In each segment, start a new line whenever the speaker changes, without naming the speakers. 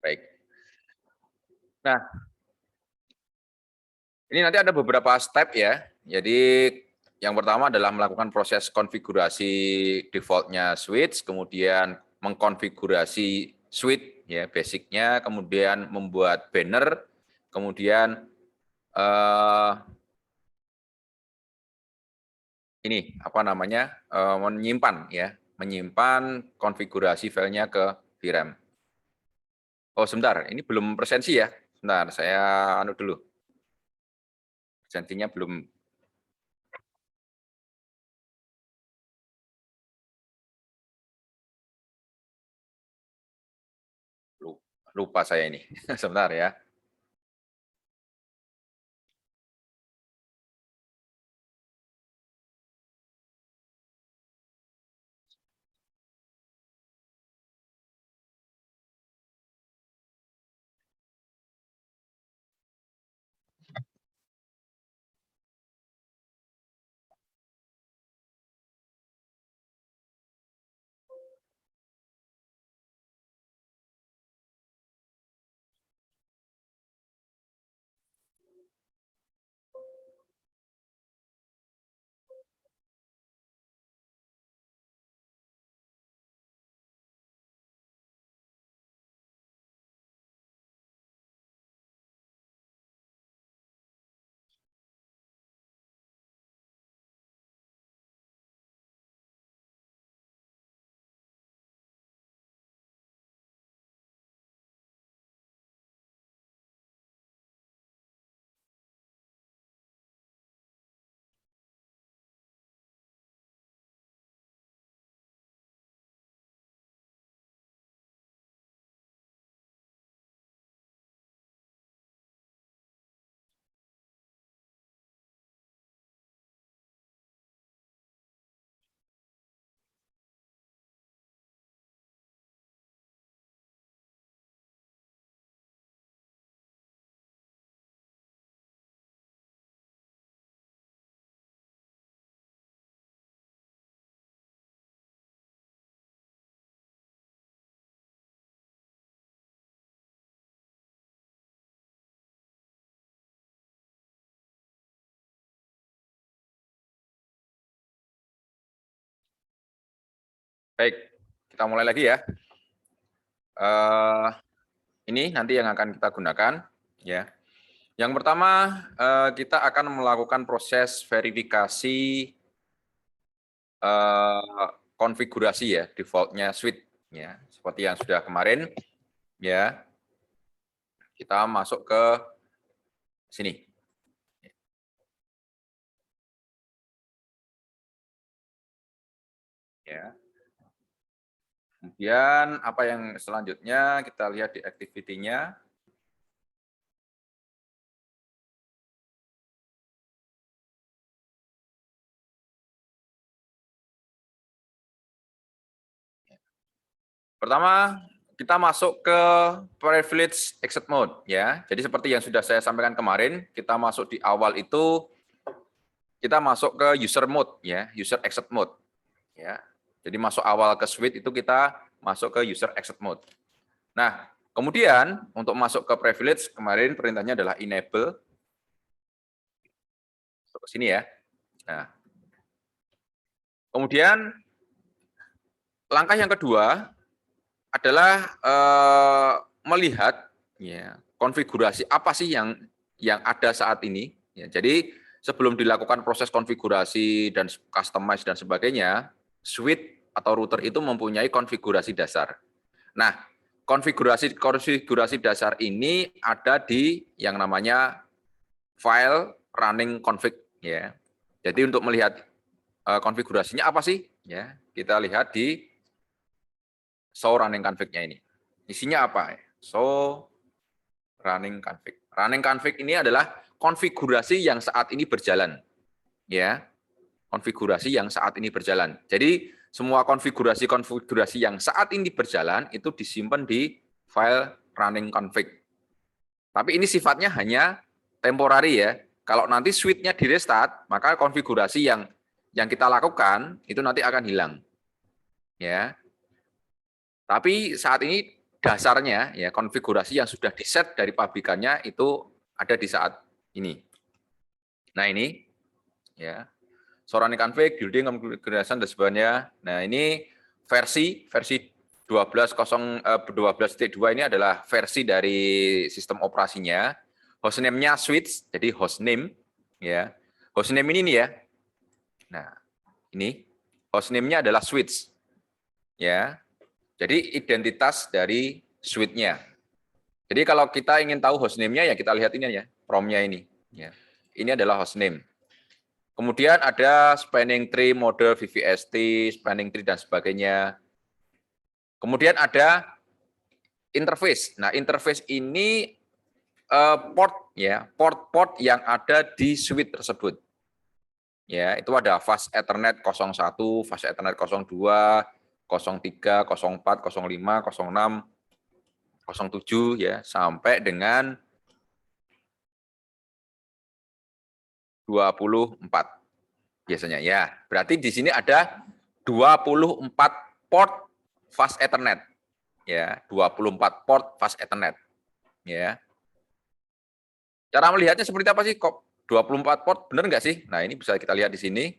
Baik. Nah, ini nanti ada beberapa step ya. Jadi yang pertama adalah melakukan proses konfigurasi defaultnya switch, kemudian mengkonfigurasi switch ya basicnya, kemudian membuat banner, kemudian ini apa namanya menyimpan konfigurasi filenya ke VRAM. Oh sebentar, ini belum presensi ya. Sebentar, saya anu dulu. Presensinya belum. Lupa saya ini. Sebentar ya. Baik, kita mulai lagi ya. Ini nanti yang akan kita gunakan ya. Yang pertama kita akan melakukan proses verifikasi konfigurasi ya defaultnya switch ya. Seperti yang sudah kemarin ya. Kita masuk ke sini. Ya. Kemudian apa yang selanjutnya kita lihat di activity-nya. Pertama, kita masuk ke privilege exit mode ya. Jadi seperti yang sudah saya sampaikan kemarin, kita masuk di awal itu kita masuk ke user mode ya, user exit mode ya. Jadi masuk awal ke switch itu kita masuk ke user exit mode. Nah, kemudian untuk masuk ke privilege kemarin perintahnya adalah enable. Masuk ke sini ya. Nah, kemudian langkah yang kedua adalah melihat ya, konfigurasi apa sih yang ada saat ini. Ya, jadi sebelum dilakukan proses konfigurasi dan customize dan sebagainya, switch atau router itu mempunyai konfigurasi dasar. Nah, konfigurasi dasar ini ada di yang namanya file running config ya. Jadi untuk melihat konfigurasinya apa sih? Ya, kita lihat di show running config-nya ini. Isinya apa? Show running config. Running config ini adalah konfigurasi yang saat ini berjalan. Ya. Konfigurasi yang saat ini berjalan. Jadi semua konfigurasi yang saat ini berjalan itu disimpan di file running config. Tapi ini sifatnya hanya temporary ya. Kalau nanti switch-nya di restart, maka konfigurasi yang kita lakukan itu nanti akan hilang. Ya. Tapi saat ini dasarnya, ya konfigurasi yang sudah di-set dari pabrikannya itu ada di saat ini. Nah ini, ya, Sorani config, building, configuration dan sebagainya. Nah ini versi 12.2 ini adalah versi dari sistem operasinya. Hostname-nya switch, jadi hostname, ya. Hostname ini nih ya. Nah ini hostname-nya adalah switch, ya. Jadi identitas dari switch-nya. Jadi kalau kita ingin tahu hostname-nya ya kita lihat ini ya, promnya ini. Ya. Ini adalah hostname. Kemudian ada spanning tree, mode VVST, spanning tree dan sebagainya. Kemudian ada interface. Nah, interface ini port ya, port-port yang ada di switch tersebut. Ya, itu ada fast Ethernet 01, fast Ethernet 02, 03, 04, 05, 06, 07 ya, sampai dengan 24 biasanya ya. Berarti di sini ada 24 port fast Ethernet. Ya, 24 port fast Ethernet. Ya. Cara melihatnya seperti apa sih? Kok 24 port benar nggak sih? Nah, ini bisa kita lihat di sini.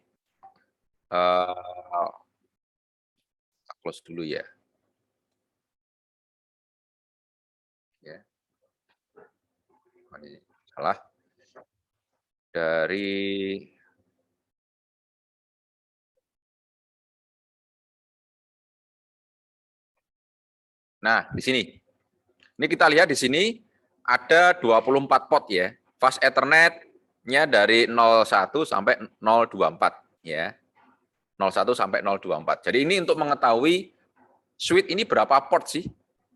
Close dulu ya. Ya. Ini salah. Dari Nah, di sini. Ini kita lihat di sini ada 24 port ya. Fast Ethernet-nya dari 01 sampai 024 ya. 01 sampai 024. Jadi ini untuk mengetahui switch ini berapa port sih?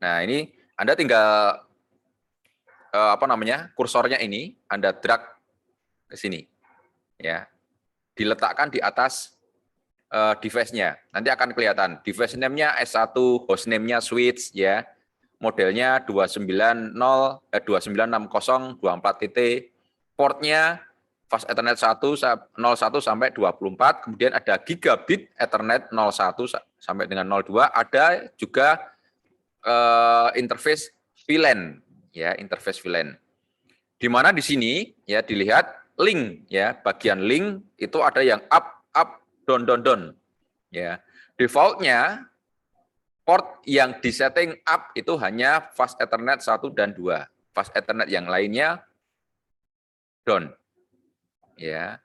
Nah, ini Anda tinggal kursornya ini Anda drag ke sini. Ya. Diletakkan di atas device-nya. Nanti akan kelihatan. Device name-nya S1, host name-nya switch ya. Modelnya 29024TT. Portnya fast Ethernet 01 sampai 24, kemudian ada gigabit Ethernet 01 sampai dengan 02, ada juga interface VLAN ya, interface VLAN. Di mana di sini ya dilihat link ya, bagian link itu ada yang up, down, down, down. Ya. Defaultnya port yang disetting up itu hanya fast Ethernet 1 dan 2. Fast Ethernet yang lainnya down. Ya.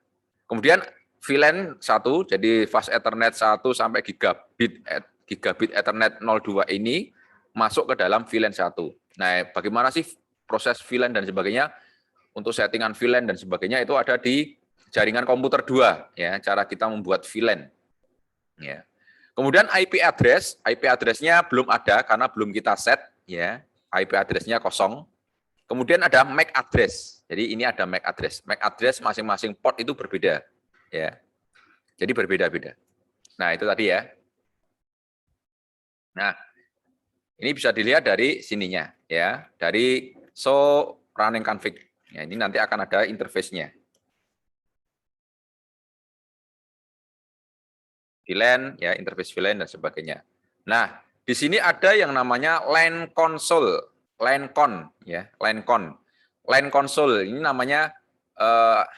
Kemudian VLAN 1, jadi fast Ethernet 1 sampai gigabit Ethernet 02 ini masuk ke dalam VLAN 1. Nah, bagaimana sih proses VLAN dan sebagainya? Untuk settingan VLAN dan sebagainya itu ada di jaringan komputer 2 ya, cara kita membuat VLAN. Ya. Kemudian IP address-nya belum ada karena belum kita set ya. IP address-nya kosong. Kemudian ada MAC address. Jadi ini ada MAC address. MAC address masing-masing port itu berbeda ya. Jadi berbeda-beda. Nah, itu tadi ya. Nah, ini bisa dilihat dari sininya ya, dari show running config. Ya, ini nanti akan ada interface-nya. VLAN ya, interface VLAN dan sebagainya. Nah, di sini ada yang namanya LAN console, LAN-con ya, LAN-con. LAN console ini namanya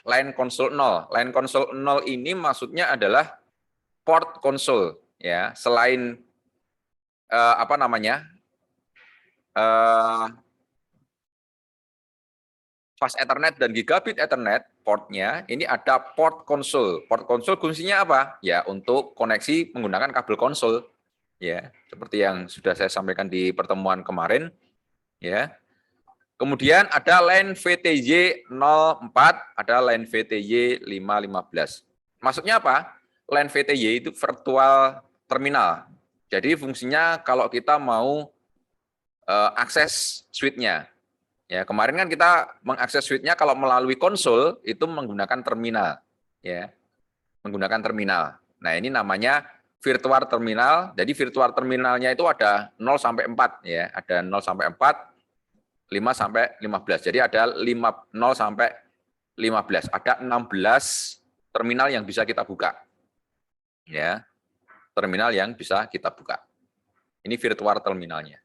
LAN console 0. LAN console 0 ini maksudnya adalah port console ya, selain fast Ethernet dan gigabit Ethernet portnya ini ada port console. Port console fungsinya apa? Ya untuk koneksi menggunakan kabel konsol. Ya, seperti yang sudah saya sampaikan di pertemuan kemarin. Ya. Kemudian ada LAN VTY 04, ada LAN VTY 515. Maksudnya apa? LAN VTY itu virtual terminal. Jadi fungsinya kalau kita mau akses switch-nya. Ya, kemarin kan kita mengakses switch-nya kalau melalui konsol itu menggunakan terminal, ya, menggunakan terminal. Nah ini namanya virtual terminal. Jadi virtual terminalnya itu ada 0 sampai 4, ya, ada 0 sampai 4, 5 sampai 15. Jadi ada 0 sampai 15. Ada 16 terminal yang bisa kita buka, ya, terminal yang bisa kita buka. Ini virtual terminalnya.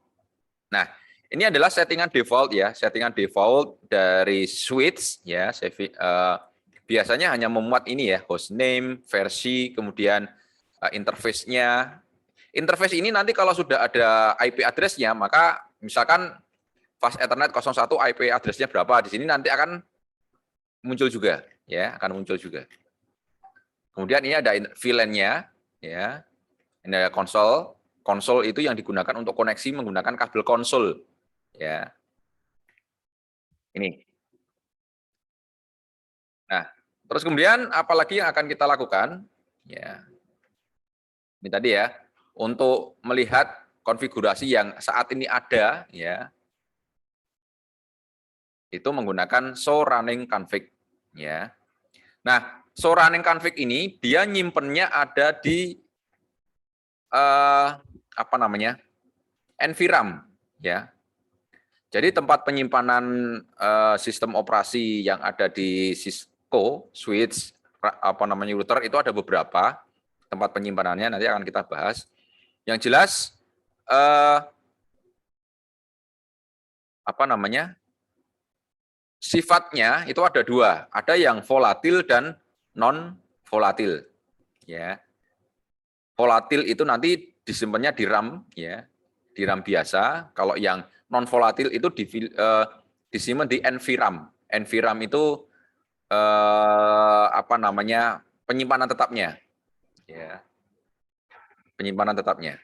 Nah, ini adalah settingan default ya, settingan default dari switch ya. Biasanya hanya memuat ini ya, hostname, versi, kemudian interface-nya. Interface ini nanti kalau sudah ada IP address-nya, maka misalkan Fast Ethernet 01 IP address-nya berapa, di sini nanti akan muncul juga ya, akan muncul juga. Kemudian ini ada VLAN-nya ya. Ini ada konsol. Konsol itu yang digunakan untuk koneksi menggunakan kabel konsol ya. Ini. Nah, terus kemudian apalagi yang akan kita lakukan? Ya. Ini tadi ya, untuk melihat konfigurasi yang saat ini ada ya. Itu menggunakan show running config ya. Nah, show running config ini dia nyimpennya ada di apa namanya? NVRAM ya. Jadi tempat penyimpanan sistem operasi yang ada di Cisco switch apa namanya router itu ada beberapa tempat penyimpanannya, nanti akan kita bahas. Yang jelas apa namanya? Sifatnya itu ada dua, ada yang volatil dan non volatil ya. Volatil itu nanti disimpannya di RAM ya, di RAM biasa. Kalau yang non volatil itu disimpan di NVRAM. NVRAM itu apa namanya, penyimpanan tetapnya ya, penyimpanan tetapnya.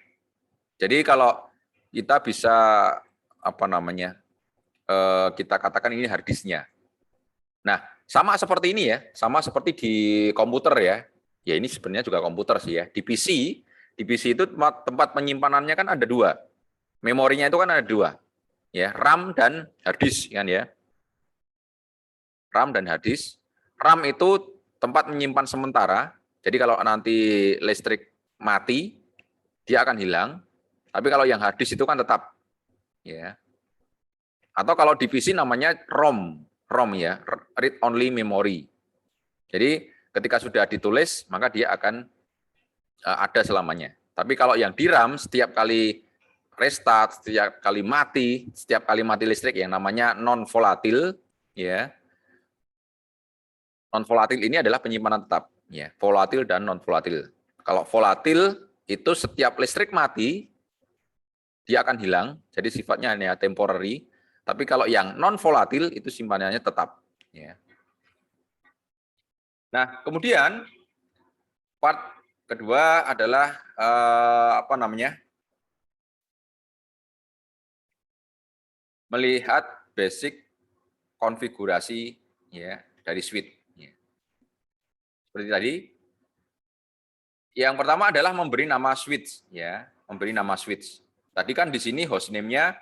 Jadi kalau kita bisa apa namanya, kita katakan ini hard disknya. Nah, sama seperti ini ya, sama seperti di komputer ya. Ya ini sebenarnya juga komputer sih ya. Di PC itu tempat penyimpanannya kan ada dua. Memorinya itu kan ada dua. Ya, RAM dan hard disk kan ya. RAM dan hard disk. RAM itu tempat menyimpan sementara. Jadi kalau nanti listrik mati, dia akan hilang. Tapi kalau yang hard disk itu kan tetap. Ya. Atau kalau di PC namanya ROM ya, read only memory. Jadi ketika sudah ditulis, maka dia akan ada selamanya. Tapi kalau yang di RAM, setiap kali restart, setiap kali mati listrik yang namanya non volatil, ya. Non volatil ini adalah penyimpanan tetap, ya. Volatil dan non volatil. Kalau volatil itu setiap listrik mati, dia akan hilang, jadi sifatnya hanya temporary. Tapi kalau yang non volatil itu simpanannya tetap. Ya. Nah, kemudian part kedua adalah apa namanya? Melihat basic konfigurasi ya dari switch. Ya. Seperti tadi, yang pertama adalah memberi nama switch ya, memberi nama switch. Tadi kan di sini hostname-nya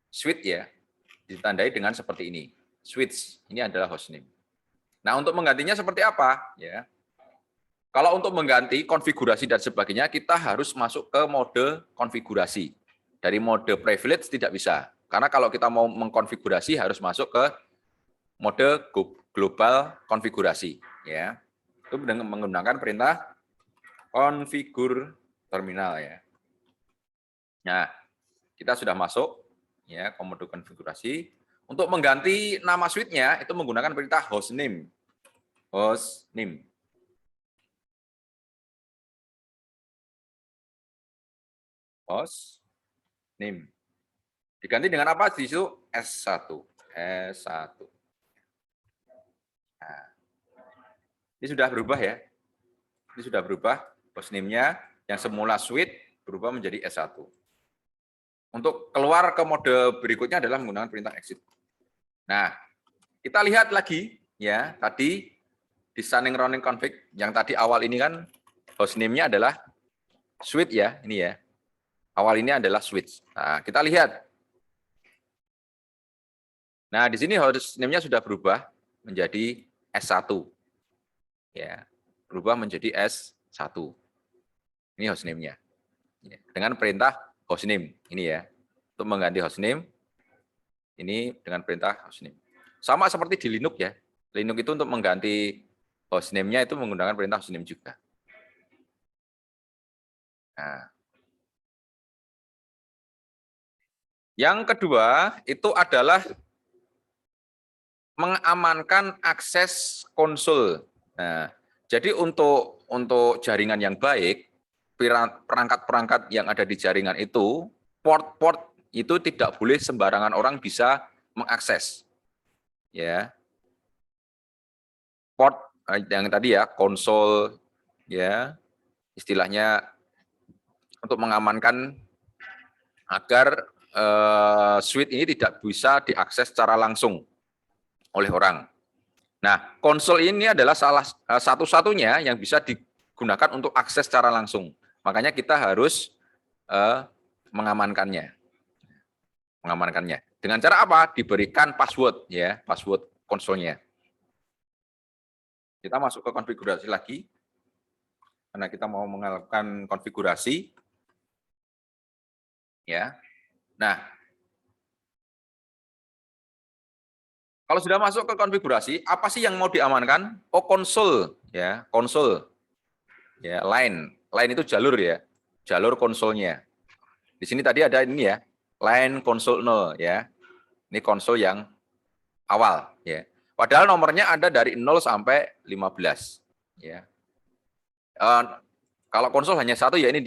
switch ya, ditandai dengan seperti ini. Switch ini adalah hostname. Nah, untuk menggantinya seperti apa ya? Kalau untuk mengganti konfigurasi dan sebagainya, kita harus masuk ke mode konfigurasi. Dari mode privilege tidak bisa. Karena kalau kita mau mengkonfigurasi harus masuk ke mode global konfigurasi. Ya. Itu dengan menggunakan perintah configure terminal. Ya. Nah, kita sudah masuk ya ke mode konfigurasi. Untuk mengganti nama switch-nya itu menggunakan perintah hostname. Hostname. Hostname. Diganti dengan apa? Di situ S1. S1. Nah, ini sudah berubah ya. Ini sudah berubah. Hostname-nya yang semula switch berubah menjadi S1. Untuk keluar ke mode berikutnya adalah menggunakan perintah exit. Nah, kita lihat lagi ya, tadi di running running config yang tadi awal ini kan hostname-nya adalah switch ya, ini ya. Awal ini adalah switch. Nah, kita lihat. Nah, di sini hostname-nya sudah berubah menjadi S1. Ya, berubah menjadi S1. Ini hostname-nya. Dengan perintah hostname, ini ya. Untuk mengganti hostname, ini dengan perintah hostname. Sama seperti di Linux ya. Linux itu untuk mengganti hostname-nya itu menggunakan perintah hostname juga. Nah, Yang kedua itu adalah mengamankan akses konsul. Nah, jadi untuk jaringan yang baik, perangkat-perangkat yang ada di jaringan itu, port-port itu tidak boleh sembarangan orang bisa mengakses. Ya, port yang tadi ya, konsol, ya, istilahnya untuk mengamankan agar switch ini tidak bisa diakses secara langsung oleh orang. Nah, konsol ini adalah salah satu-satunya yang bisa digunakan untuk akses secara langsung. Makanya kita harus mengamankannya. Dengan cara apa? Diberikan password ya, password konsolnya. Kita masuk ke konfigurasi lagi. Karena kita mau melakukan konfigurasi. Ya. Nah, kalau sudah masuk ke konfigurasi, apa sih yang mau diamankan? Oh, konsol ya, konsol. Ya, line. Line itu jalur ya. Jalur konsolnya. Di sini tadi ada ini ya, line konsol 0 ya. Ini konsol yang awal ya. Padahal nomornya ada dari 0 sampai 15 ya. Kalau konsol hanya satu ya, ini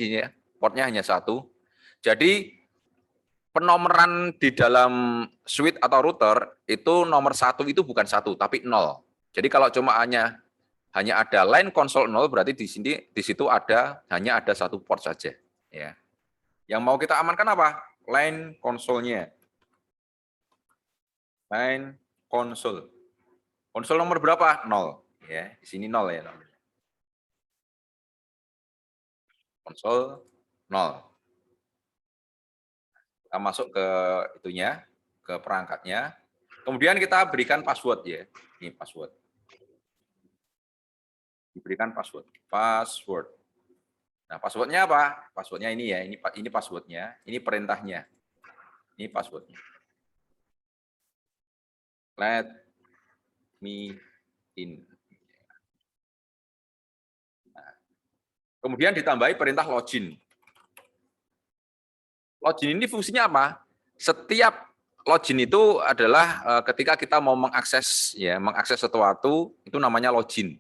portnya hanya satu. Jadi penomoran di dalam switch atau router itu nomor satu itu bukan satu tapi 0. Jadi kalau cuma hanya ada line konsol 0 berarti di situ hanya ada satu port saja ya. Yang mau kita amankan apa? Line konsolnya. Line konsol. Konsol nomor berapa? 0 ya. Di sini 0 ya nomornya. Konsol 0. Kita masuk ke itunya, ke perangkatnya. Kemudian kita berikan password ya. Ini password. Diberikan password. Password. Nah, passwordnya apa? Passwordnya ini ya. Ini passwordnya. Ini perintahnya. Ini passwordnya. Let me in. Nah, kemudian ditambahi perintah login. Login ini fungsinya apa? Setiap login itu adalah ketika kita mau mengakses sesuatu itu namanya login.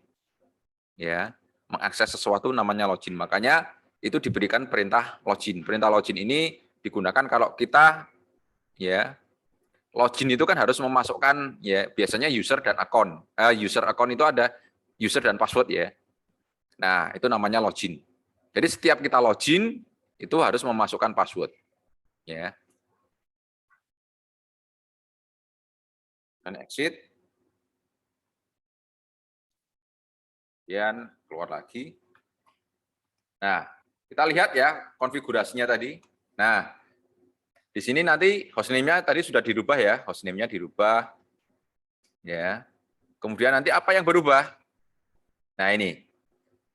Ya, mengakses sesuatu namanya login. Makanya itu diberikan perintah login. Perintah login ini digunakan kalau kita ya login itu kan harus memasukkan ya biasanya user dan akun. User akun itu ada user dan password ya. Nah, itu namanya login. Jadi setiap kita login itu harus memasukkan password. Ya. Dan exit. Kemudian keluar lagi. Nah, kita lihat ya konfigurasinya tadi. Nah, di sini nanti hostname-nya tadi sudah dirubah ya, hostname-nya dirubah. Ya. Kemudian nanti apa yang berubah? Nah, ini.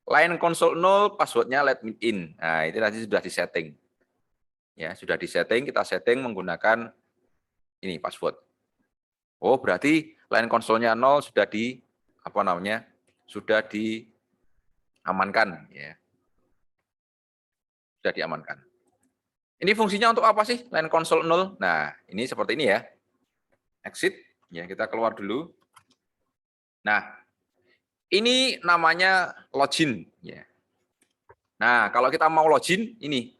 Line console 0, password-nya let me in. Nah, itu tadi sudah disetting. Ya, sudah disetting, kita setting menggunakan ini password. Oh, berarti line konsolnya 0 sudah sudah diamankan ya. Sudah diamankan. Ini fungsinya untuk apa sih line console 0? Nah, ini seperti ini ya. Exit, ya kita keluar dulu. Nah, ini namanya login ya. Nah, kalau kita mau login ini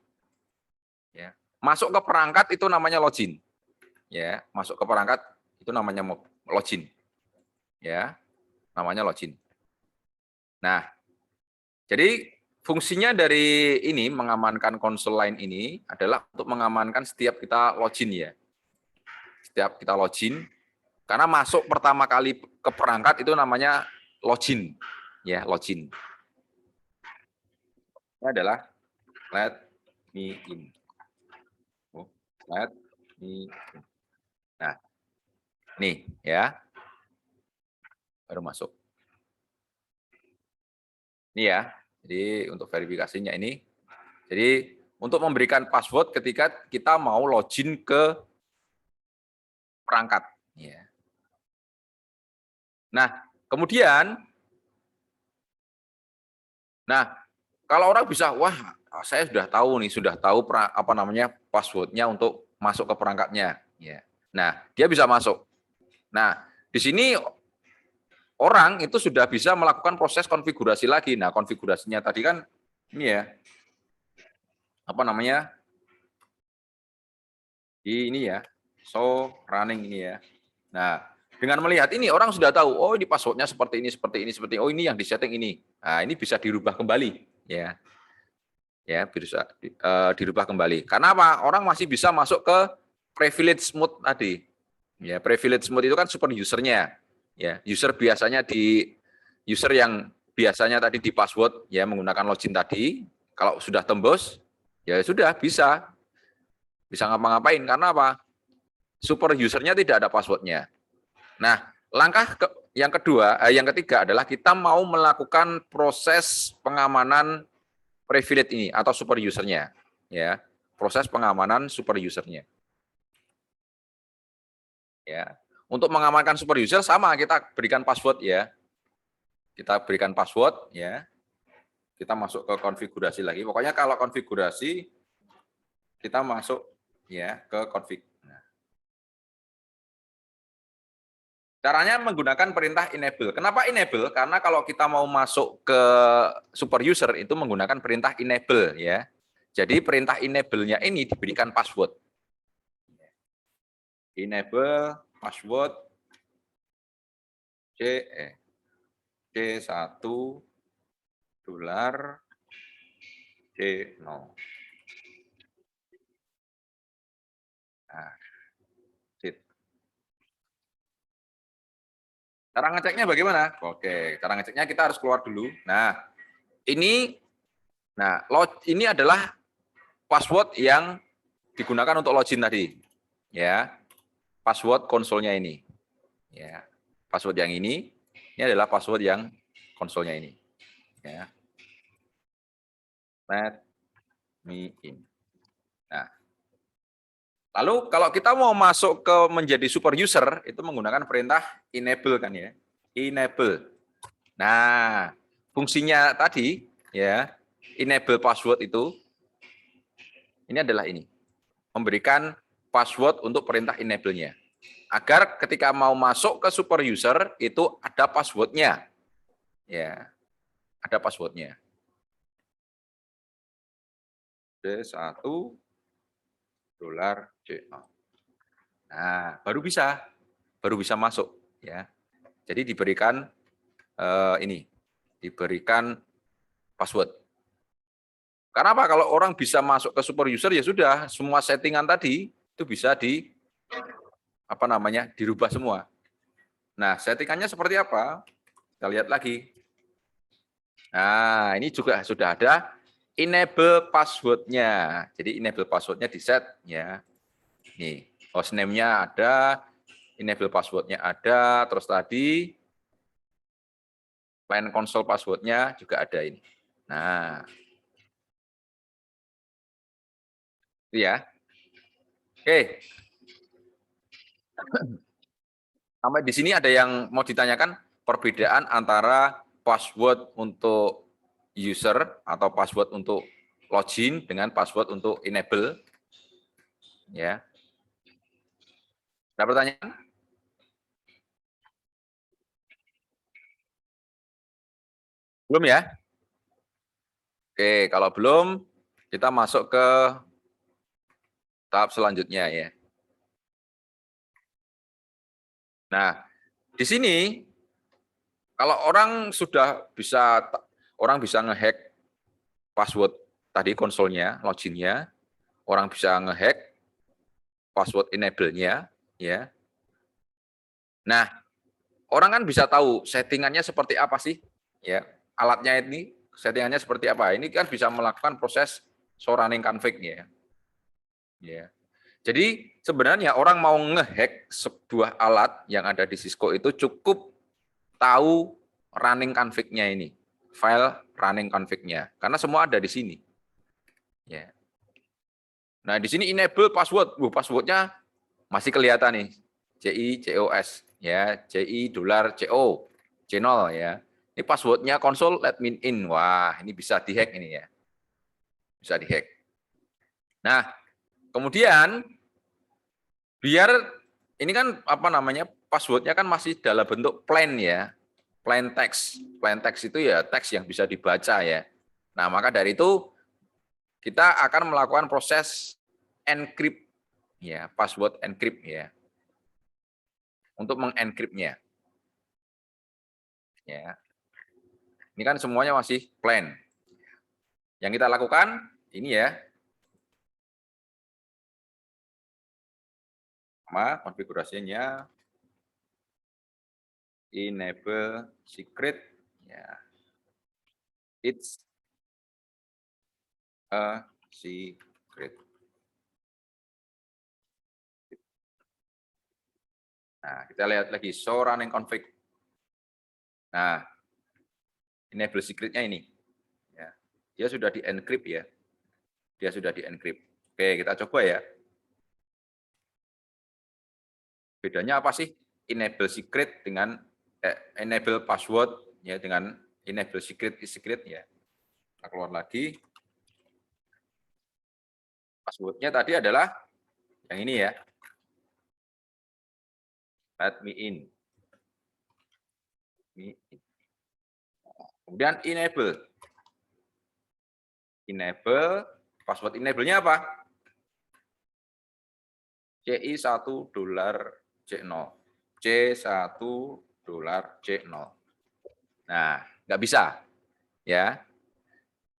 ya. Masuk ke perangkat itu namanya login. Ya, masuk ke perangkat itu namanya login. Ya, namanya login. Nah, jadi fungsinya dari ini mengamankan konsol lain ini adalah untuk mengamankan setiap kita login ya. Setiap kita login, karena masuk pertama kali ke perangkat itu namanya login, ya login. Ini adalah let me in. Oh, let me in. Nah, nih ya, baru masuk. Ini ya, jadi untuk verifikasinya ini. Jadi untuk memberikan password ketika kita mau login ke perangkat. Ya. Nah, kemudian, kalau orang bisa, wah saya sudah tahu nih, sudah tahu passwordnya untuk masuk ke perangkatnya. Ya. Nah, dia bisa masuk. Nah, di sini orang itu sudah bisa melakukan proses konfigurasi lagi. Nah, konfigurasinya tadi kan ini ya, apa namanya? Ini ya, show running ini ya. Nah, dengan melihat ini orang sudah tahu, oh ini passwordnya seperti ini, seperti ini, seperti ini. Oh ini yang disetting ini. Nah, ini bisa dirubah kembali, ya, ya bisa dirubah kembali. Karena apa? Orang masih bisa masuk ke privilege mode tadi. Ya, privilege mode itu kan super usernya. Ya, user biasanya user yang biasanya tadi di password ya menggunakan login tadi. Kalau sudah tembus, ya sudah bisa ngapa-ngapain. Karena apa? Super usernya tidak ada passwordnya. Nah, langkah yang ketiga adalah kita mau melakukan proses pengamanan privilege ini atau super usernya, ya, proses pengamanan super usernya. Ya, untuk mengamankan super user sama kita berikan password ya, kita berikan password ya, kita masuk ke konfigurasi lagi. Pokoknya kalau konfigurasi kita masuk ya ke config. Caranya menggunakan perintah enable. Kenapa enable? Karena kalau kita mau masuk ke super user itu menggunakan perintah enable ya. Jadi perintah enable-nya ini diberikan password. Enable password C1 dolar C0. Nah, cara ngeceknya bagaimana? Oke, cara ngeceknya kita harus keluar dulu. Nah, ini adalah password yang digunakan untuk login tadi. Ya. Password konsolnya ini. Ya. Password yang ini adalah password yang konsolnya ini. Ya. Let me in. Nah, lalu kalau kita mau masuk ke menjadi super user itu menggunakan perintah enable kan ya. Enable. Nah, fungsinya tadi ya, enable password itu ini adalah ini. Memberikan password untuk perintah enable-nya. Agar ketika mau masuk ke super user itu ada password-nya. Ya, ada password-nya. D1 dolar C0. Nah, baru bisa masuk ya. Jadi diberikan diberikan password. Karena apa? Kalau orang bisa masuk ke super user ya sudah, semua settingan tadi itu bisa dirubah semua. Nah, settingannya seperti apa? Kita lihat lagi. Nah, ini juga sudah ada enable password-nya. Jadi enable password-nya di set ya. Nih, hostname-nya ada, enable password-nya ada, terus tadi client console password-nya juga ada ini. Nah, itu ya. Oke. Sampai di sini ada yang mau ditanyakan perbedaan antara password untuk user atau password untuk login dengan password untuk enable. Ya. Ada pertanyaan? Belum ya? Oke, kalau belum kita masuk ke tahap selanjutnya ya. Nah, di sini kalau orang bisa ngehack password tadi konsolnya, loginnya, orang bisa ngehack password enable-nya, ya. Nah, orang kan bisa tahu settingannya seperti apa sih, ya. Alatnya ini settingannya seperti apa. Ini kan bisa melakukan proses show running config ya. Ya. Jadi sebenarnya orang mau ngehack sebuah alat yang ada di Cisco itu cukup tahu running config-nya ini, file running config-nya, karena semua ada di sini. Ya. Nah di sini enable password, passwordnya masih kelihatan nih, COS, ya, CI dolar CO, C0 ya. Ini passwordnya console let me in, wah ini bisa dihack ini ya, bisa dihack. Nah kemudian Biar ini kan apa namanya, passwordnya kan masih dalam bentuk plain ya, plain text. Plain text itu ya teks yang bisa dibaca ya. Nah, maka dari itu kita akan melakukan proses encrypt ya, password encrypt ya, untuk mengenkriptnya ya. Ini kan semuanya masih plain. Yang kita lakukan ini ya, sama konfigurasinya enable secret ya, it's a secret. Nah, kita lihat lagi show running config. Nah, enable secretnya ini ya, dia sudah di encrypt ya, dia sudah di encrypt. Oke, kita coba ya. Bedanya apa sih enable secret dengan enable password ya, dengan enable secret is secret ya. Kita keluar lagi. Passwordnya tadi adalah yang ini ya. Let me in. Kemudian enable. Enable, password enable-nya apa? CI1 dolar C0. C1 dolar C0. Nah, nggak bisa. Ya.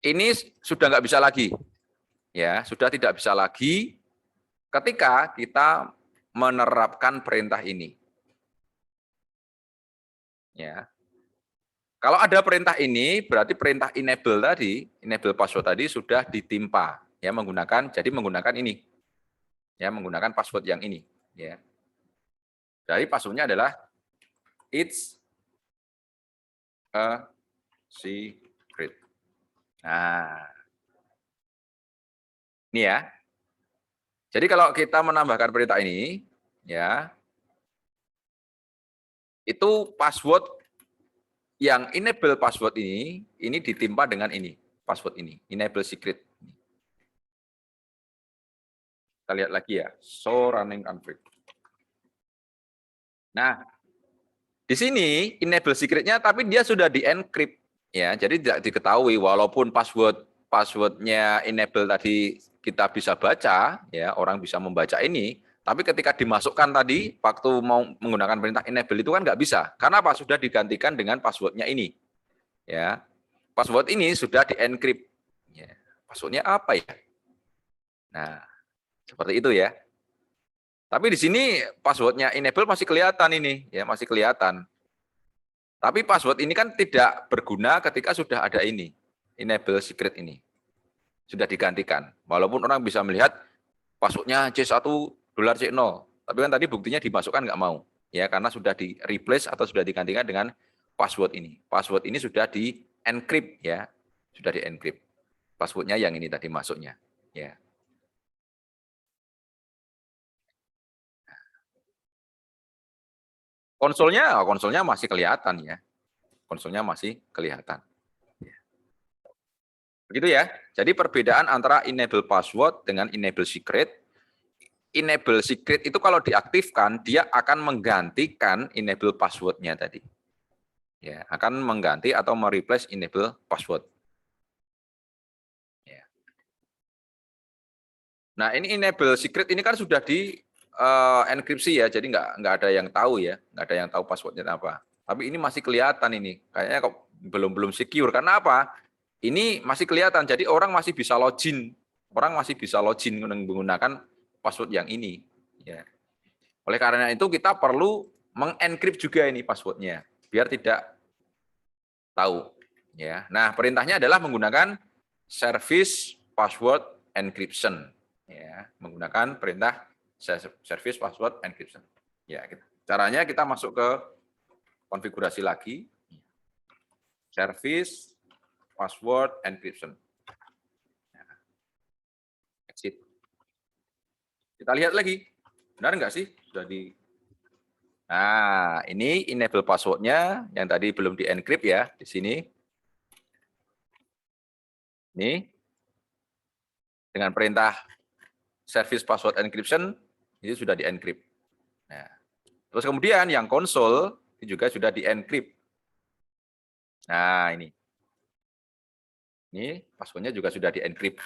Ini sudah nggak bisa lagi. Ya, sudah tidak bisa lagi ketika kita menerapkan perintah ini. Ya. Kalau ada perintah ini, berarti perintah enable tadi, enable password tadi sudah ditimpa ya, menggunakan ini. Ya, menggunakan password yang ini, ya. Jadi passwordnya adalah it's a secret. Nah, ini ya. Jadi kalau kita menambahkan perintah ini, ya, itu password yang enable password ini ditimpa dengan ini, password ini, enable secret. Kita lihat lagi ya, show running config. Nah, di sini enable secret-nya, tapi dia sudah di-encrypt. Ya, jadi tidak diketahui walaupun passwordnya enable tadi kita bisa baca, ya orang bisa membaca ini, tapi ketika dimasukkan tadi waktu mau menggunakan perintah enable itu kan nggak bisa. Karena apa? Sudah digantikan dengan passwordnya ini. Ya, password ini sudah di-encrypt. Ya, passwordnya apa ya? Nah, seperti itu ya. Tapi di sini passwordnya enable masih kelihatan ini, ya masih kelihatan. Tapi password ini kan tidak berguna ketika sudah ada ini, enable secret ini. Sudah digantikan. Walaupun orang bisa melihat passwordnya C1 dolar C0. Tapi kan tadi buktinya dimasukkan nggak mau. Ya, karena sudah di replace atau sudah digantikan dengan password ini. Password ini sudah di encrypt ya. Sudah di encrypt. Passwordnya yang ini tadi masuknya. Ya. Konsolnya masih kelihatan ya. Konsolnya masih kelihatan. Begitu ya. Jadi perbedaan antara enable password dengan enable secret. Enable secret itu kalau diaktifkan, dia akan menggantikan enable password-nya tadi. Ya, akan mengganti atau mereplace enable password. Ya. Nah, ini enable secret ini kan sudah di enkripsi ya, jadi nggak ada yang tahu ya, nggak ada yang tahu passwordnya apa. Tapi ini masih kelihatan ini, kayaknya kok belum secure. Karena apa? Ini masih kelihatan, jadi orang masih bisa login, menggunakan password yang ini. Ya. Oleh karena itu kita perlu mengenkript juga ini passwordnya, biar tidak tahu. Ya. Nah, perintahnya adalah menggunakan service password encryption. Ya, menggunakan perintah service password encryption. Ya, caranya kita masuk ke konfigurasi lagi, service password encryption. Exit. Kita lihat lagi, benar nggak sih sudah di. Nah, ini enable password-nya yang tadi belum di-encrypt ya, di sini. Ini dengan perintah service password encryption itu sudah di-encrypt. Nah, terus kemudian yang konsol itu juga sudah di-encrypt. Nah, ini passwordnya juga sudah di-encrypt.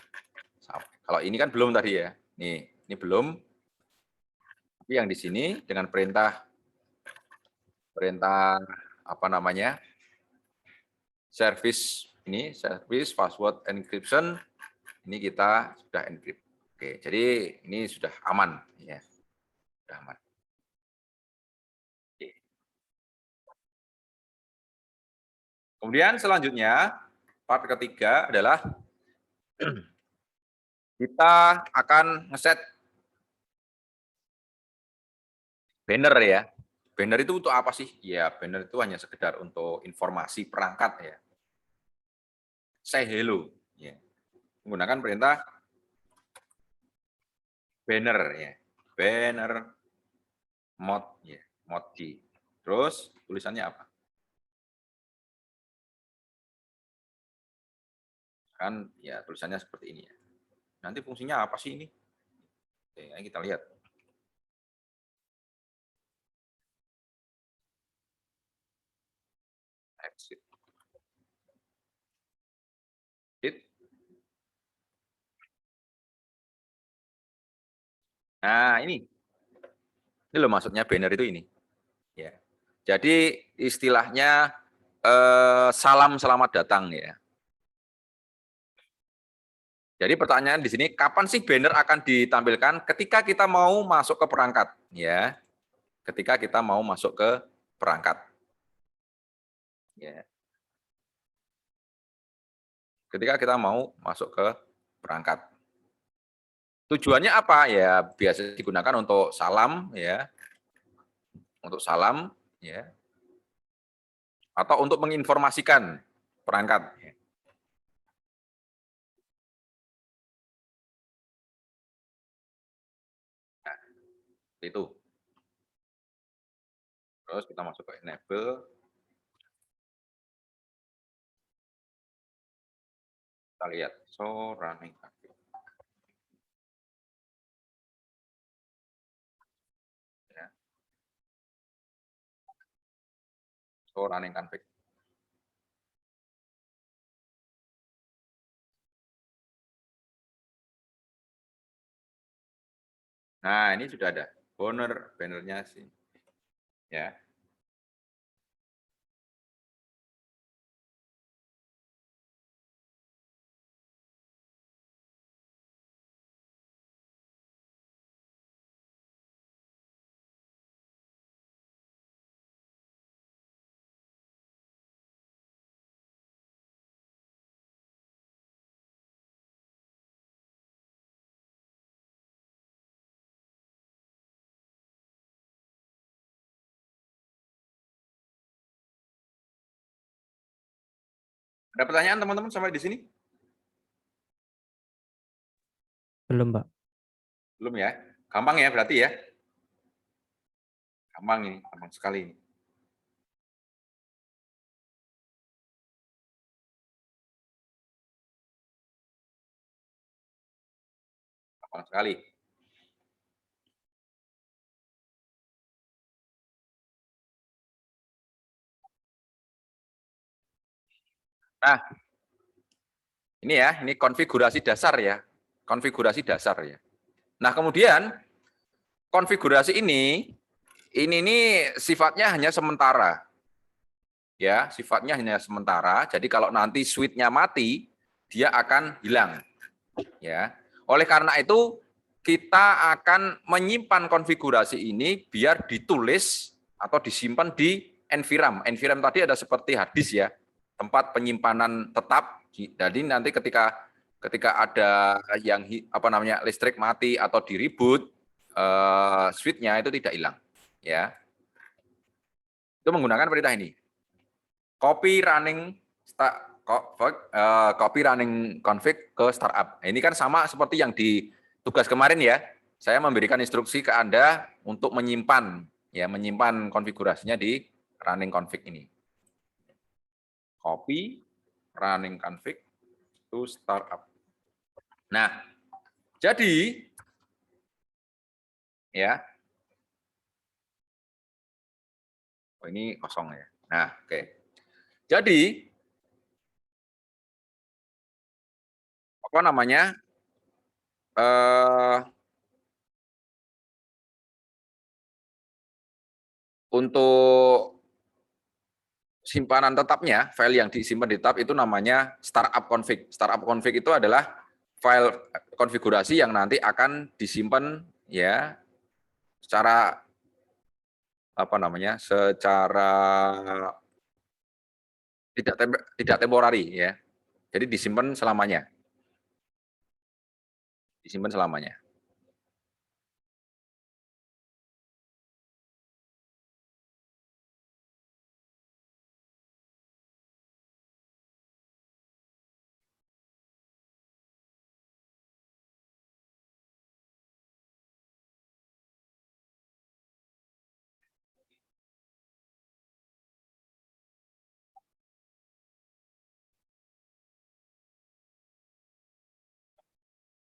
Kalau ini kan belum tadi ya. Ini belum. Tapi yang di sini dengan perintah apa namanya? Service password encryption, ini kita sudah encrypt. Oke, jadi ini sudah aman ya. Sudah aman. Oke. Kemudian selanjutnya part ketiga adalah kita akan ngeset banner ya. Banner itu untuk apa sih? Ya, banner itu hanya sekedar untuk informasi perangkat ya. Say hello ya. Menggunakan perintah banner ya. Banner mod ya, mod di. Terus tulisannya apa? Kan ya tulisannya seperti ini ya. Nanti fungsinya apa sih ini? Oke, kita lihat. Exit. Nah, ini loh maksudnya banner itu ini. Ya. Jadi istilahnya salam selamat datang ya. Jadi pertanyaan di sini, kapan sih banner akan ditampilkan? Ketika kita mau masuk ke perangkat, ya. Ketika kita mau masuk ke perangkat, ya. Ketika kita mau masuk ke perangkat. Tujuannya apa? Ya biasa digunakan untuk salam, ya. Untuk salam, ya. Atau untuk menginformasikan perangkat. Ya. Nah, itu. Terus kita masuk ke enable. Kita lihat show running config. Ya. Show running config. Nah, ini sudah ada bannernya sih. Ya. Ada pertanyaan teman-teman sampai di sini?
Belum, Pak.
Belum ya? Gampang ya berarti ya? Gampang ini, gampang sekali ini. Gampang sekali. Nah, ini ya, ini konfigurasi dasar ya. Konfigurasi dasar ya. Nah, kemudian konfigurasi ini nih sifatnya hanya sementara. Ya, sifatnya hanya sementara. Jadi kalau nanti switch-nya mati, dia akan hilang. Ya. Oleh karena itu, kita akan menyimpan konfigurasi ini biar ditulis atau disimpan di NVRAM. NVRAM tadi ada seperti hard disk ya, tempat penyimpanan tetap. Jadi nanti ketika ada yang apa namanya listrik mati atau di reboot, switch-nya itu tidak hilang. Ya. Itu menggunakan perintah ini. Copy running config ke startup. Ini kan sama seperti yang di tugas kemarin ya. Saya memberikan instruksi ke Anda untuk menyimpan konfigurasinya di running config ini. Copy running config to startup. Nah, jadi Ya. Oh, ini kosong ya. Nah, oke. Jadi apa namanya? Eh, untuk simpanan tetapnya, file yang disimpan di tab itu namanya startup config. Startup config itu adalah file konfigurasi yang nanti akan disimpan ya secara apa namanya? Secara tidak temporari ya. Jadi disimpan selamanya. Disimpan selamanya.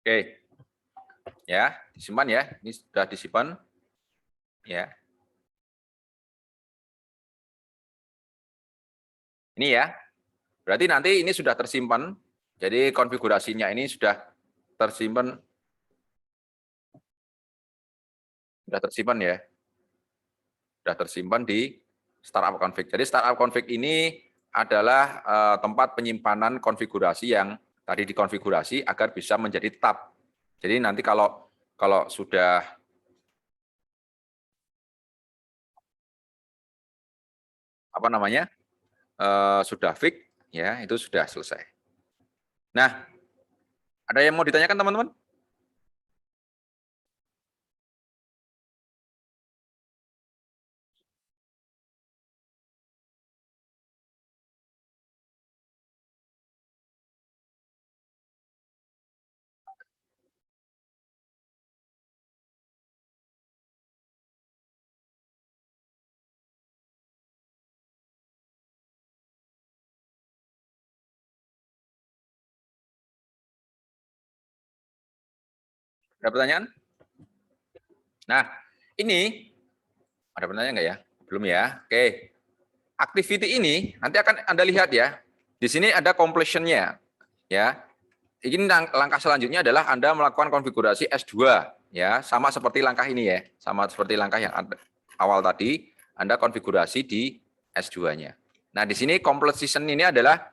Oke. Ya, disimpan ya. Ini sudah disimpan ya. Ini ya. Berarti nanti ini sudah tersimpan. Jadi konfigurasinya ini tersimpan sudah tersimpan ya. Sudah tersimpan di startup config. Jadi startup config ini adalah tempat penyimpanan konfigurasi yang tadi dikonfigurasi agar bisa menjadi tab. Jadi nanti kalau sudah apa namanya? Sudah fix ya, itu sudah selesai. Nah, ada yang mau ditanyakan teman-teman? Ada pertanyaan? Nah, ini ada pertanyaan nggak ya? Belum ya? Oke. Activity ini nanti akan Anda lihat ya. Di sini ada completion-nya ya. Ini langkah selanjutnya adalah Anda melakukan konfigurasi S2 ya, sama seperti langkah ini ya. Sama seperti langkah yang awal tadi, Anda konfigurasi di S2-nya. Nah, di sini completion ini adalah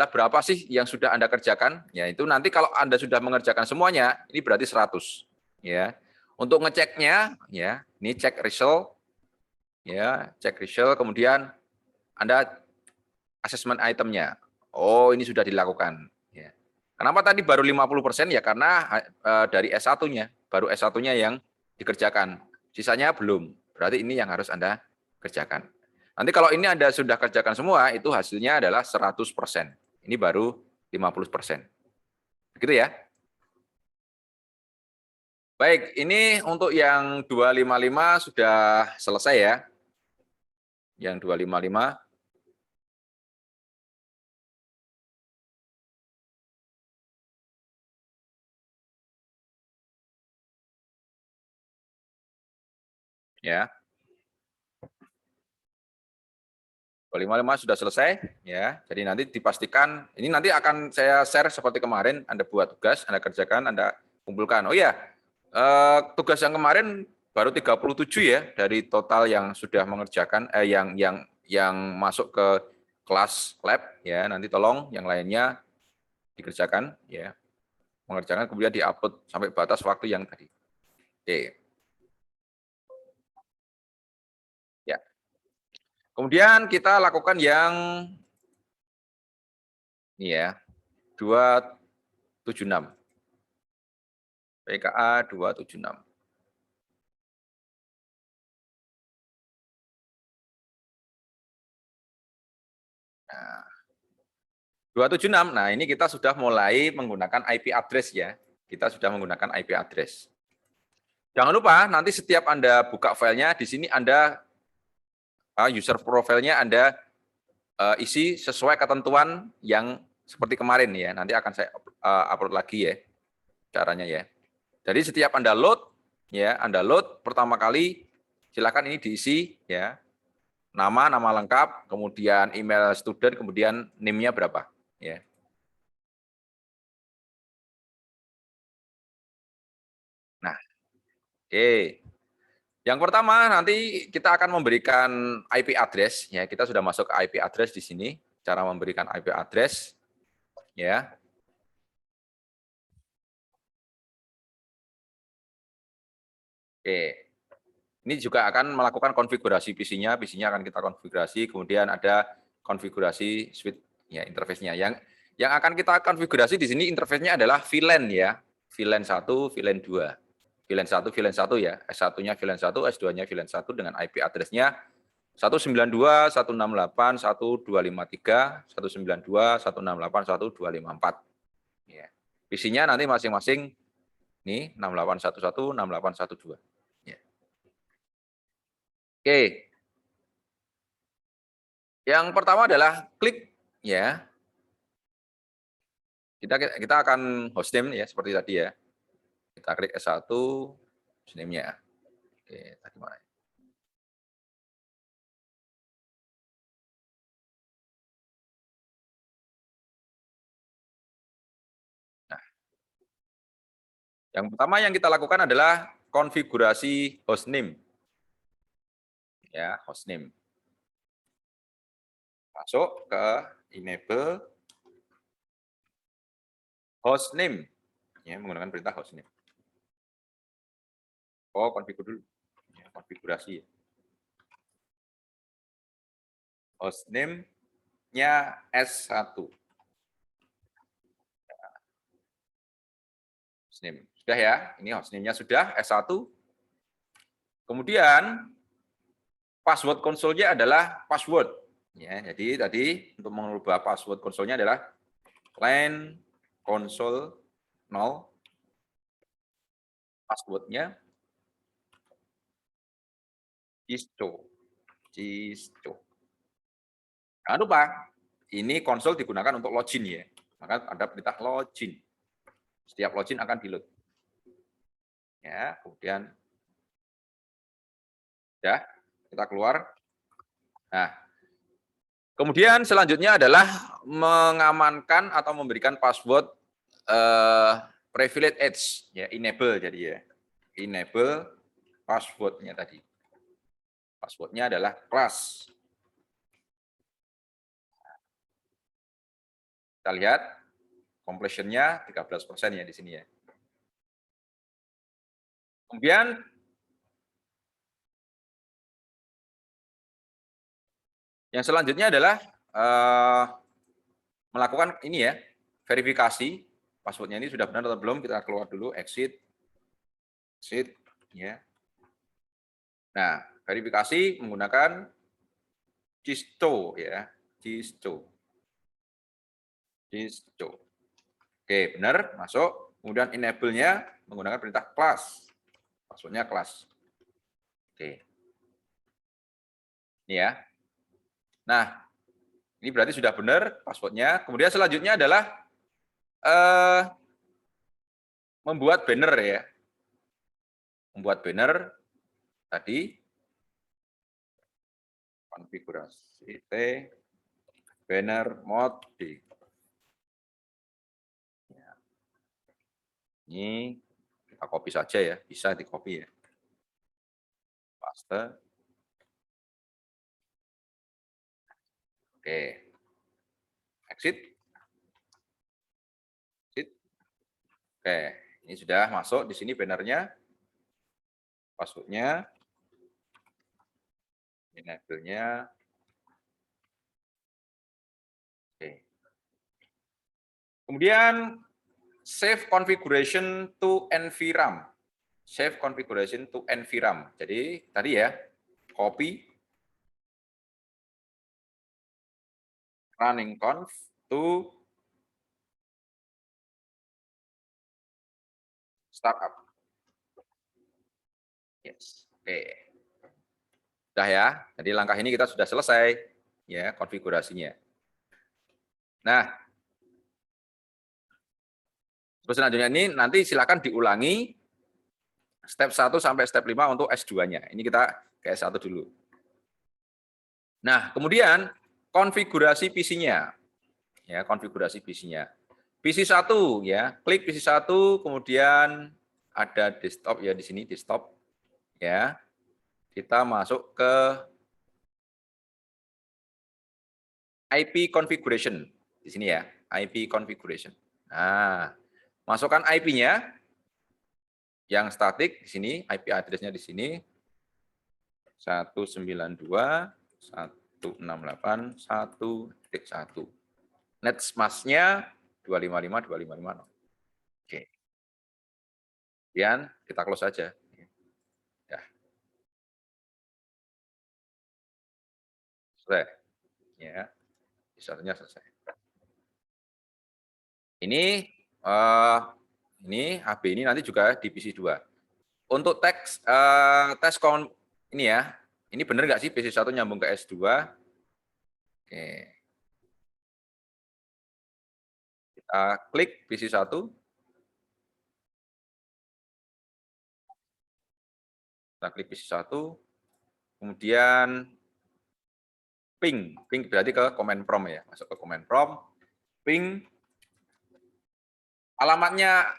berapa sih yang sudah Anda kerjakan? Ya, itu nanti kalau Anda sudah mengerjakan semuanya, ini berarti 100 ya. Untuk ngeceknya ya, ini cek result ya, cek result, kemudian Anda assessment itemnya. Oh, ini sudah dilakukan. Ya. Kenapa tadi baru 50%? Ya karena dari S1-nya, baru S1-nya yang dikerjakan. Sisanya belum. Berarti ini yang harus Anda kerjakan. Nanti kalau ini Anda sudah kerjakan semua, itu hasilnya adalah 100%. Ini baru 50%. Begitu ya. Baik, ini untuk yang 255 sudah selesai ya. Yang 255. Ya. 255 sudah selesai ya. Jadi nanti dipastikan ini nanti akan saya share seperti kemarin, Anda buat tugas, Anda kerjakan, Anda kumpulkan. Oh ya, tugas yang kemarin baru 37 ya dari total yang sudah mengerjakan yang masuk ke kelas lab ya. Nanti tolong yang lainnya dikerjakan ya. Mengerjakan kemudian diupload sampai batas waktu yang tadi. Oke. Ya. Kemudian kita lakukan yang ini ya, 276. PKA 276. Nah, 276. Nah, ini kita sudah mulai menggunakan IP address ya. Kita sudah menggunakan IP address. Jangan lupa nanti setiap Anda buka filenya di sini Anda user profile-nya Anda isi sesuai ketentuan yang seperti kemarin ya. Nanti akan saya upload lagi ya caranya ya. Jadi setiap Anda load ya, Anda load pertama kali, silakan ini diisi ya. Nama lengkap, kemudian email student, kemudian NIM-nya berapa, ya. Nah, oke. Yang pertama nanti kita akan memberikan IP address ya. Kita sudah masuk ke IP address di sini, cara memberikan IP address ya. Oke. Ini juga akan melakukan konfigurasi PC-nya akan kita konfigurasi, kemudian ada konfigurasi switch ya, interface-nya. Yang akan kita konfigurasi di sini interface-nya adalah VLAN ya. VLAN 1, VLAN 2. VLAN 1, VLAN 1 ya. S1-nya VLAN 1, S2-nya VLAN 1 dengan IP address-nya 192.168.1.253, 192.168.1.254. Ya. PC-nya nanti masing-masing nih 6811, 6812. Ya. Oke. Yang pertama adalah klik ya. Kita akan hostname ya seperti tadi ya. Kita klik S1 hostname-nya. Oke, tadi mana? Nah, yang pertama yang kita lakukan adalah konfigurasi hostname. Ya, hostname. Masuk ke enable hostname. Ya, menggunakan perintah hostname. Oh, konfigur dulu. Ya, konfigurasi. Hostname-nya S1. Hostname. Sudah ya, ini hostname-nya sudah S1. Kemudian password konsolnya adalah password. Ya, jadi tadi untuk mengubah password konsolnya adalah line console 0, passwordnya cisto. Jangan lupa, ini konsol digunakan untuk login ya. Maka ada perintah login. Setiap login akan di-load. Ya, kemudian ya, kita keluar. Nah, kemudian selanjutnya adalah mengamankan atau memberikan password privilege edge, ya, enable jadi ya. Enable passwordnya tadi. Passwordnya adalah class. Kita lihat completion-nya 13% ya di sini ya. Kemudian yang selanjutnya adalah melakukan ini ya, verifikasi passwordnya ini sudah benar atau belum. Kita keluar dulu, exit, ya. Nah, verifikasi menggunakan cisto ya, cisto. Oke, benar, masuk. Kemudian enable-nya menggunakan perintah class. Passwordnya class. Oke. Ini ya. Nah, ini berarti sudah benar passwordnya. Kemudian selanjutnya adalah membuat banner ya. Membuat banner tadi. Konfigurasi T, banner mode D. Ini kita copy saja ya, bisa di copy ya. Paste. Oke. Exit. Oke, ini sudah masuk di sini bannernya. Passwordnya. Enable-nya. Oke. Kemudian save configuration to NVRAM. Save configuration to NVRAM. Jadi tadi ya, copy running conf to startup. Yes. Oke. Sudah ya. Jadi langkah ini kita sudah selesai ya konfigurasinya. Nah, terus selanjutnya ini nanti silakan diulangi Step 1 sampai step 5 untuk S2-nya. Ini kita ke S1 dulu. Nah, kemudian konfigurasi PC-nya. Ya, konfigurasi PC-nya. PC 1 ya, klik PC 1, kemudian ada desktop ya di sini desktop ya. Kita masuk ke IP configuration di sini ya, IP configuration. Nah, masukkan IP-nya yang statik di sini, IP address-nya di sini 192.168.1.1. Netmask-nya 255.255.0. Oke. Kemudian kita close saja. Ya. Selesai. Ya. Satunya selesai. Ini HB ini nanti juga di PC 2. Untuk tes ini ya. Ini benar nggak sih PC 1 nyambung ke S2? Oke. Kita klik PC 1. Kita klik PC 1. Kemudian ping berarti ke command prompt ya. Masuk ke command prompt. Ping. Alamatnya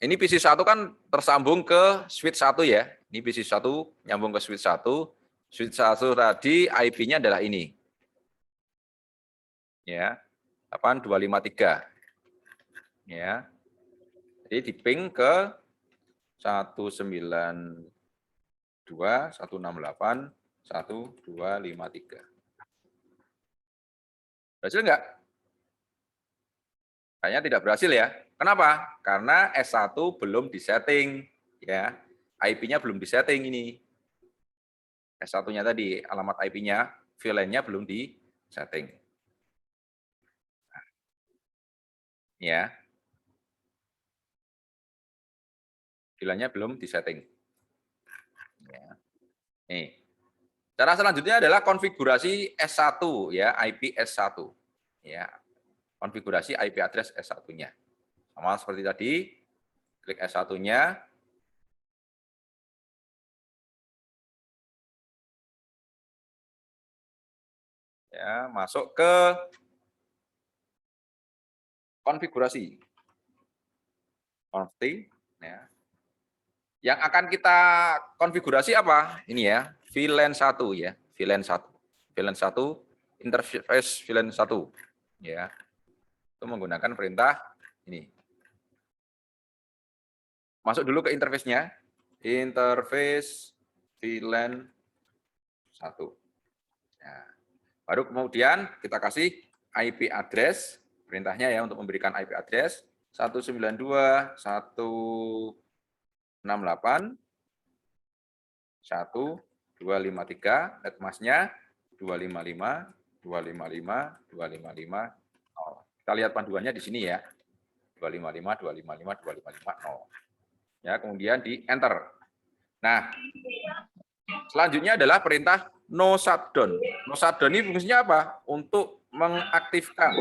ini PC 1 kan tersambung ke switch 1 ya. Ini PC 1 nyambung ke switch 1. Switch 1 tadi IP-nya adalah ini. Ya. 8253. Ya. Jadi di-ping ke 192.168.1.253. Berhasil enggak? Kayaknya tidak berhasil ya. Kenapa? Karena S1 belum disetting ya. IP-nya belum disetting ini. S1-nya tadi alamat IP-nya, VLAN-nya belum disetting. Ya. VLAN-nya belum disetting. Ya. Nih. Cara selanjutnya adalah konfigurasi S1 ya, IP S1. Ya. Konfigurasi IP address S1-nya. Sama seperti tadi, klik S1-nya. Ya, masuk ke konfigurasi. Konfig, ya. Yang akan kita konfigurasi apa? Ini ya, VLAN 1 ya, VLAN 1. VLAN 1 interface VLAN 1 ya. Itu menggunakan perintah ini. Masuk dulu ke interface-nya. Interface VLAN 1. Nah, baru kemudian kita kasih IP address, perintahnya ya untuk memberikan IP address 192.168.1.253, netmask-nya 255.255.255.0. Kita lihat panduannya di sini ya. 255.255.255.0. Ya, kemudian di enter. Nah, selanjutnya adalah perintah no shutdown. No shutdown ini fungsinya apa? Untuk mengaktifkan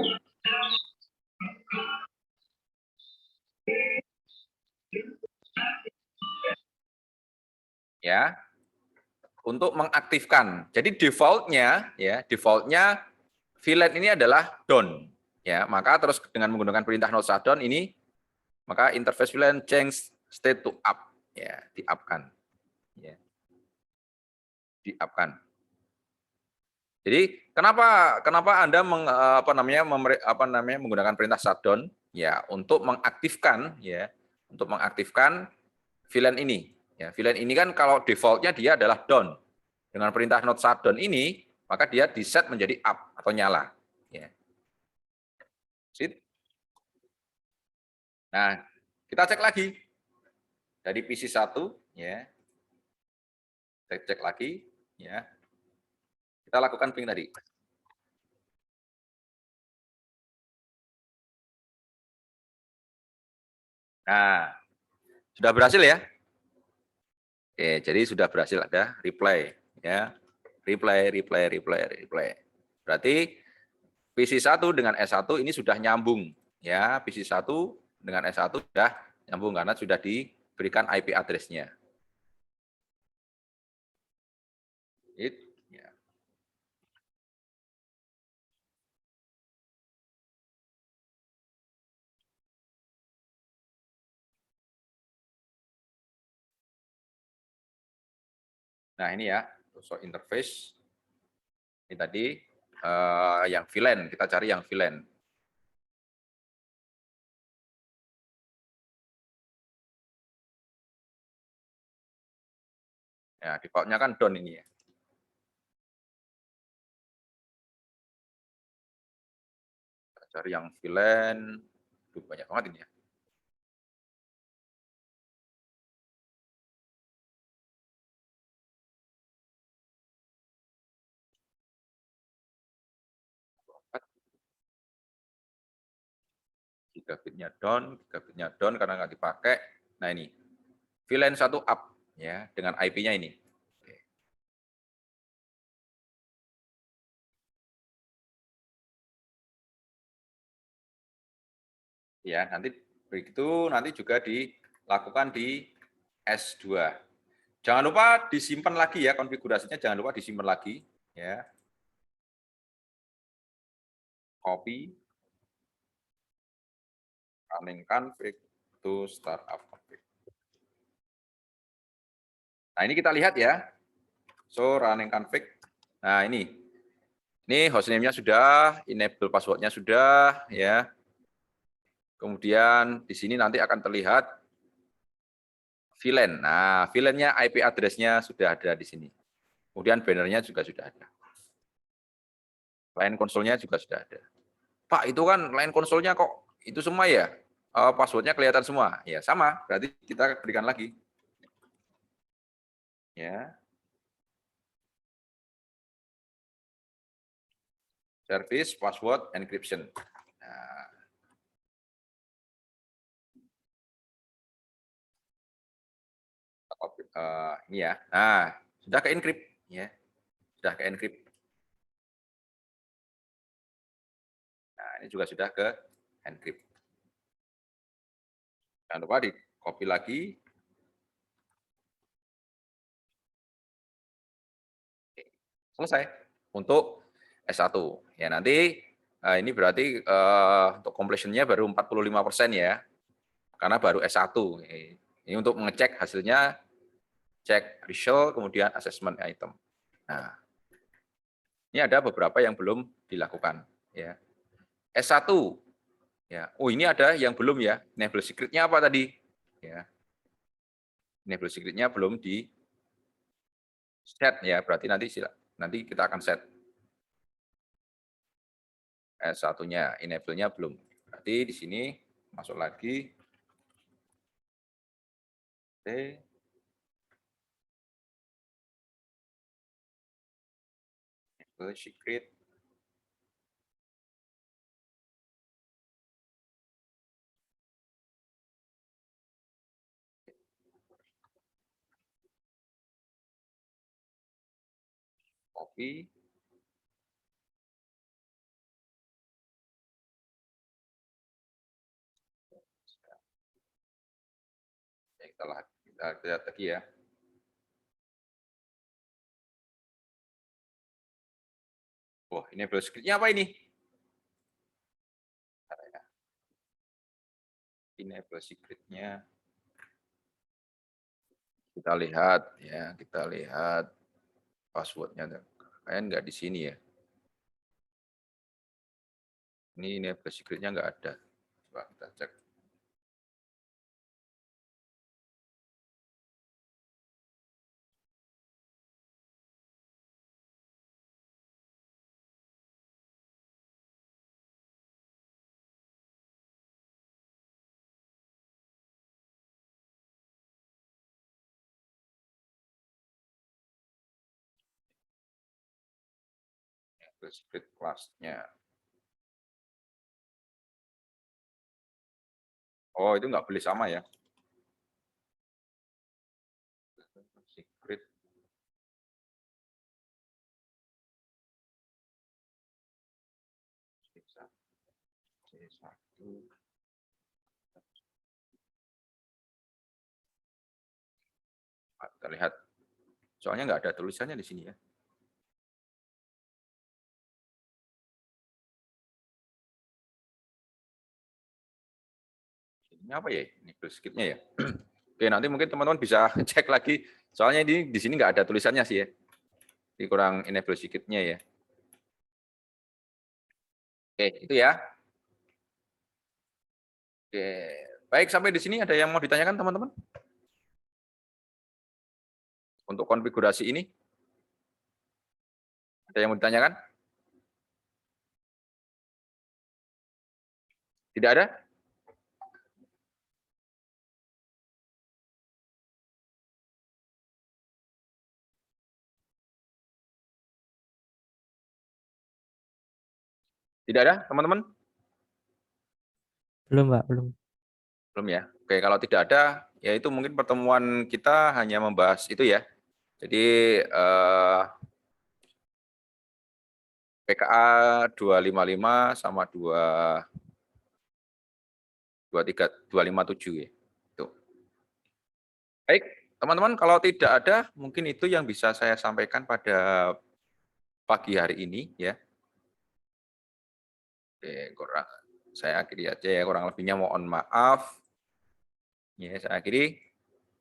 ya, untuk mengaktifkan. Jadi defaultnya ya, defaultnya VLAN ini adalah down ya. Maka terus dengan menggunakan perintah no shutdown ini, maka interface VLAN change state to up ya, di-up-kan. Ya. Di-up-kan. Jadi kenapa Anda menggunakan perintah shutdown ya untuk mengaktifkan VLAN ini. Ya, VLAN ini kan kalau defaultnya dia adalah down. Dengan perintah not shutdown ini maka dia di-set menjadi up atau nyala. Ya. Nah, kita cek lagi dari PC 1 ya. Cek lagi ya. Kita lakukan ping tadi. Nah, sudah berhasil ya? Oke, jadi sudah berhasil ada reply ya. Reply. Berarti PC 1 dengan S1 ini sudah nyambung ya. PC 1 dengan S1 sudah nyambung karena sudah di berikan IP address-nya. Ya. Nah ini ya, user interface. Ini tadi yang VLAN, kita cari yang VLAN. Ya, default-nya kan down ini ya. Kita cari yang VLAN. Duh, banyak banget ini ya. Gigabitnya down karena nggak dipakai. Nah ini, VLAN 1 up ya dengan IP-nya ini. Oke. Ya, nanti begitu nanti juga dilakukan di S2. Jangan lupa disimpan lagi ya konfigurasinya, jangan lupa disimpan lagi ya. Copy running config to startup config. Nah, ini kita lihat ya. So running config. Nah, ini hostname-nya sudah, enable password-nya sudah ya. Kemudian di sini nanti akan terlihat VLAN. Nah, VLAN-nya IP address-nya sudah ada di sini. Kemudian banner-nya juga sudah ada. Line konsolnya juga sudah ada. Pak, itu kan line konsolnya kok itu semua ya? Password-nya kelihatan semua. Ya, sama. Berarti kita berikan lagi. Ya. Service password encryption. Nah, ini ya. Nah, sudah ke encrypt ya. Sudah ke encrypt. Nah, ini juga sudah ke encrypt. Jangan lupa di copy lagi. Oke, selesai untuk S1. Ya, nanti ini berarti untuk completion-nya baru 45% ya. Karena baru S1. Ini untuk mengecek hasilnya, cek result, kemudian assessment item. Nah, ini ada beberapa yang belum dilakukan. Ya. S1, ya. Oh ini ada yang belum ya. Enable secret-nya apa tadi? Ya. Enable secret-nya belum di set ya. Berarti nanti kita akan set. S1-nya, enable-nya belum. Berarti di sini masuk lagi. Oke. Enable secret. Copy. Ya, kita lihat lagi ya. Wah, enable secret-nya apa ini? Enable secret-nya. Kita lihat ya, kita lihat password-nya. Kayaknya nggak di sini ya. Ini enable secret-nya nggak ada. Coba kita cek. Enable secret class-nya. Oh, itu nggak boleh sama ya. Secret. C1. Kita lihat. Soalnya nggak ada tulisannya di sini ya. Ini apa ya? Ini skipnya ya. Oke, nanti mungkin teman-teman bisa cek lagi. Soalnya ini di sini nggak ada tulisannya sih ya. Ini kurang enable skipnya ya. Oke, itu ya. Oke, baik sampai di sini ada yang mau ditanyakan teman-teman? Untuk konfigurasi ini? Ada yang mau ditanyakan? Tidak ada? Tidak ada, teman-teman?
Belum, Pak, belum.
Belum ya? Oke, kalau tidak ada, ya itu mungkin pertemuan kita hanya membahas itu ya. Jadi PKA 255 sama 257 ya. Itu. Baik, teman-teman, kalau tidak ada, mungkin itu yang bisa saya sampaikan pada pagi hari ini ya. Oke, saya akhiri aja ya, kurang lebihnya mohon maaf. Ya, saya akhiri.